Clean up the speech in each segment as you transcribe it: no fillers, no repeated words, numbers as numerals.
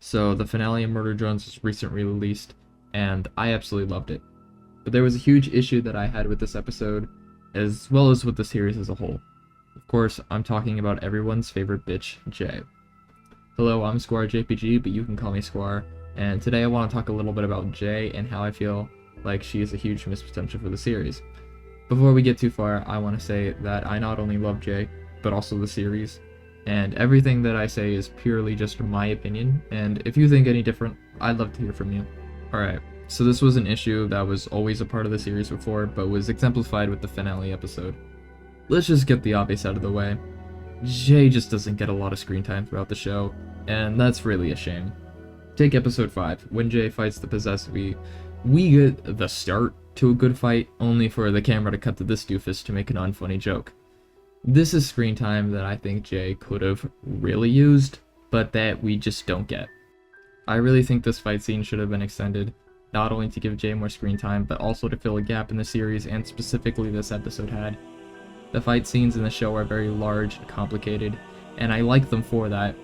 So the finale of Murder Drones was recently released, and I absolutely loved it. But there was a huge issue that I had with this episode, as well as with the series as a whole. Of course, I'm talking about everyone's favorite bitch, Jay. Hello, I'm Squire JPG, but you can call me Squire, and today I want to talk a little bit about Jay and how I feel like she is a huge missed potential for the series. Before we get too far, I want to say that I not only love Jay, but also the series, and everything that I say is purely just my opinion, and if you think any different, I'd love to hear from you. Alright, so this was an issue that was always a part of the series before, but was exemplified with the finale episode. Let's just get the obvious out of the way. Jay just doesn't get a lot of screen time throughout the show, and that's really a shame. Take episode 5, when Jay fights the possessed V. We get the start to a good fight, only for the camera to cut to this doofus to make an unfunny joke. This is screen time that I think Jay could have really used, but that we just don't get. I really think this fight scene should have been extended, not only to give Jay more screen time, but also to fill a gap in the series, and specifically this episode had. The fight scenes in the show are very large and complicated, and I like them for that.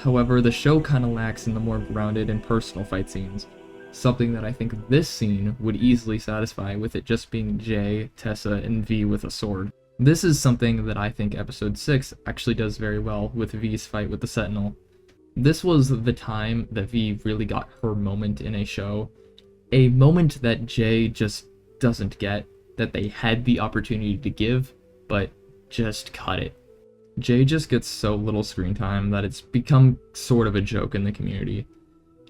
However, the show kinda lacks in the more grounded and personal fight scenes, something that I think this scene would easily satisfy with it just being Jay, Tessa, and V with a sword. This is something that I think episode 6 actually does very well with V's fight with the Sentinel. This was the time that V really got her moment in a show, a moment that Jay just doesn't get, that they had the opportunity to give, but just cut it. Jay just gets so little screen time that it's become sort of a joke in the community.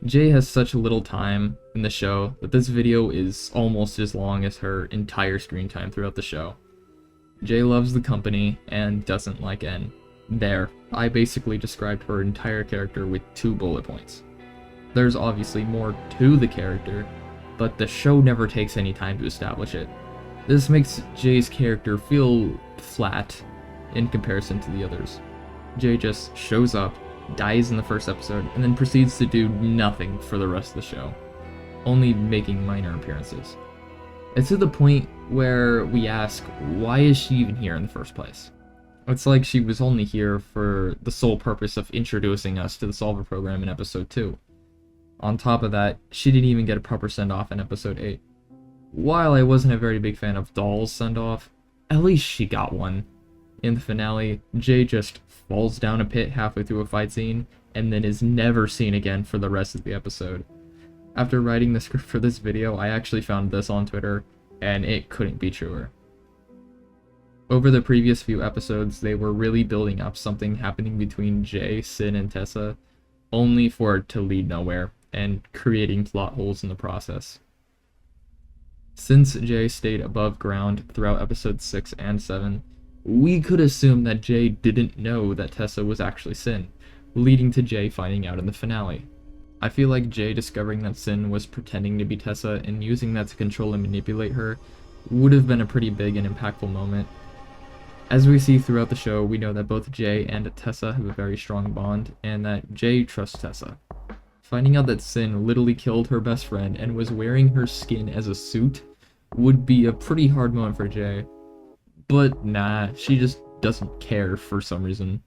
Jay has such little time in the show that this video is almost as long as her entire screen time throughout the show. Jay loves the company and doesn't like N. There, I basically described her entire character with 2 bullet points. There's obviously more to the character, but the show never takes any time to establish it. This makes Jay's character feel flat in comparison to the others. Jay just shows up, dies in the first episode, and then proceeds to do nothing for the rest of the show, only making minor appearances. It's to the point where we ask, why is she even here in the first place? It's like she was only here for the sole purpose of introducing us to the Solver program in episode 2. On top of that, she didn't even get a proper send-off in episode 8. While I wasn't a very big fan of Doll's send-off, at least she got one. In the finale, Jay just falls down a pit halfway through a fight scene, and then is never seen again for the rest of the episode. After writing the script for this video, I actually found this on Twitter, and it couldn't be truer. Over the previous few episodes, they were really building up something happening between Jay, Sin, and Tessa, only for it to lead nowhere, and creating plot holes in the process. Since Jay stayed above ground throughout episodes 6 and 7, we could assume that Jay didn't know that Tessa was actually Sin, leading to Jay finding out in the finale. I feel like Jay discovering that Sin was pretending to be Tessa and using that to control and manipulate her would have been a pretty big and impactful moment. As we see throughout the show, we know that both Jay and Tessa have a very strong bond, and that Jay trusts Tessa. Finding out that Sin literally killed her best friend and was wearing her skin as a suit would be a pretty hard moment for Jay. But nah, she just doesn't care for some reason.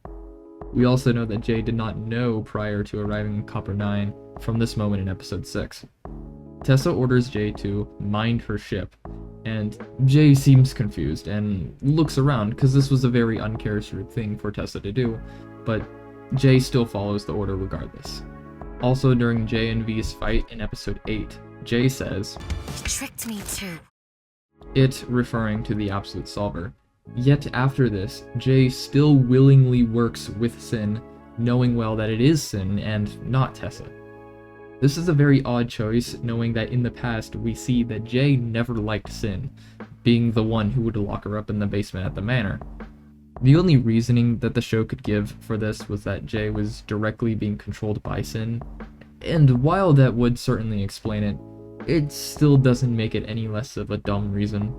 We also know that Jay did not know prior to arriving in Copper 9 from this moment in episode 6. Tessa orders Jay to mind her ship, and Jay seems confused and looks around because this was a very uncharacteristic thing for Tessa to do, but Jay still follows the order regardless. Also during Jay and V's fight in episode 8, Jay says, "You tricked me too." It referring to the Absolute Solver. Yet after this, Jay still willingly works with Sin, knowing well that it is Sin and not Tessa. This is a very odd choice, knowing that in the past we see that Jay never liked Sin, being the one who would lock her up in the basement at the manor. The only reasoning that the show could give for this was that Jay was directly being controlled by Sin, and while that would certainly explain it, it still doesn't make it any less of a dumb reason.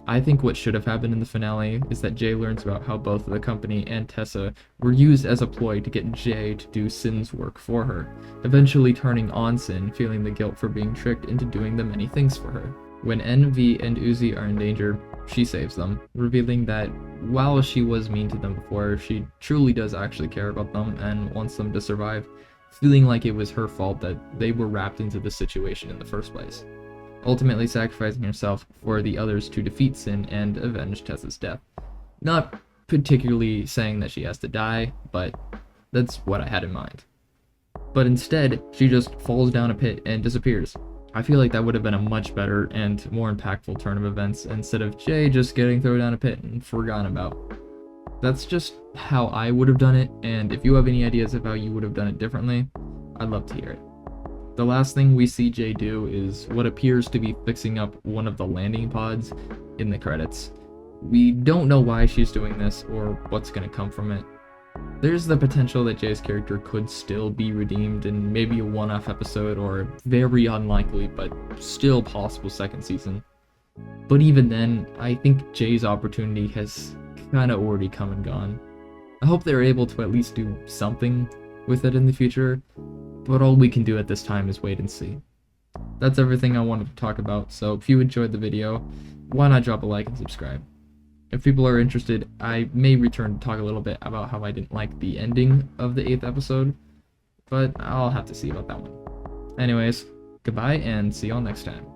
I think what should have happened in the finale is that Jay learns about how both the company and Tessa were used as a ploy to get Jay to do Sin's work for her, eventually turning on Sin, feeling the guilt for being tricked into doing the many things for her. When Envy and Uzi are in danger, she saves them, revealing that while she was mean to them before, she truly does actually care about them and wants them to survive, feeling like it was her fault that they were wrapped into this situation in the first place, ultimately sacrificing herself for the others to defeat Sin and avenge Tessa's death. Not particularly saying that she has to die, but that's what I had in mind. But instead, she just falls down a pit and disappears. I feel like that would have been a much better and more impactful turn of events instead of Jay just getting thrown down a pit and forgotten about. That's just how I would have done it, and if you have any ideas of how you would have done it differently, I'd love to hear it. The last thing we see Jay do is what appears to be fixing up one of the landing pods in the credits. We don't know why she's doing this or what's going to come from it. There's the potential that Jay's character could still be redeemed in maybe a one-off episode or a very unlikely but still possible second season. But even then, I think Jay's opportunity has kind of already come and gone. I hope they're able to at least do something with it in the future, but all we can do at this time is wait and see. That's everything I wanted to talk about, so if you enjoyed the video, why not drop a like and subscribe? If people are interested, I may return to talk a little bit about how I didn't like the ending of the 8th episode, but I'll have to see about that one. Anyways, goodbye and see y'all next time.